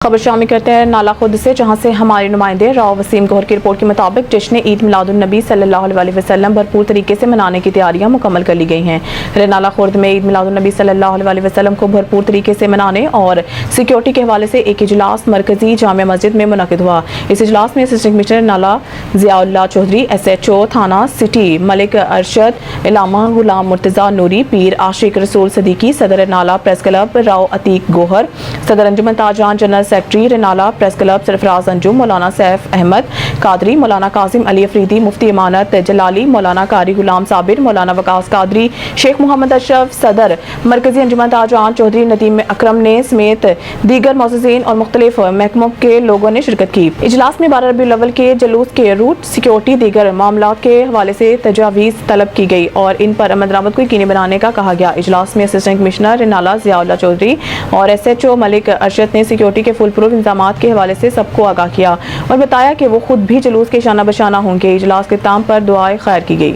خبر شامل کرتے ہیں نالا خود سے، جہاں سے ہمارے نمائندے راؤ وسیم گوہر کی رپورٹ کے مطابق جشن عید میلاد النبی صلی اللہ علیہ وسلم بھرپور طریقے سے منانے کی تیاریاں مکمل کر لی گئی ہیں۔ رنالہ خورد میں عید میلاد النبی صلی اللہ علیہ وسلم کو بھرپور طریقے سے منانے اور سیکیورٹی کے حوالے سے ایک اجلاس مرکزی جامع مسجد میں منعقد ہوا۔ اس اجلاس میں اسسٹنٹ کمشنر نالا ضیاء اللہ چودھری، SHO تھانہ سٹی ملک ارشد، علامہ غلام مرتضیٰ نوری، پیر عاشق رسول صدیقی، صدر رنالہ پریس کلب راؤ عتیق گوہر، صدر انجمن تاجران جنرل سیکرٹری رنالہ پریس کلب سرفراز انجم، مولانا سیف احمد قادری، مولانا کاظم علی افریدی، مفتی امانت جلالی، مولانا قاری غلام صابر، مولانا وقاص قادری، شیخ محمد اشرف، صدر مرکزی انجمن تاجران چودھری ندیم اکرم نے سمیت دیگر معززین اور مختلف محکموں کے لوگوں نے شرکت کی۔ اجلاس میں 12 ربیع الاول کے جلوس کے روٹ، سیکیورٹی، دیگر معاملات کے حوالے سے تجاویز طلب کی گئی اور ان پر عمل درآمد کو یقینی بنانے کا کہا گیا۔ اجلاس میں اسسٹنٹ کمشنر رنالہ ضیاء اللہ چودھری اور SHO ملک ارشد نے سیکیورٹی کے فل پروف انتظامات کے حوالے سے سب کو آگاہ کیا اور بتایا کہ وہ خود بھی جلوس کے شانہ بشانہ ہوں گے۔ اجلاس کے اختتام پر دعائے خیر کی گئی۔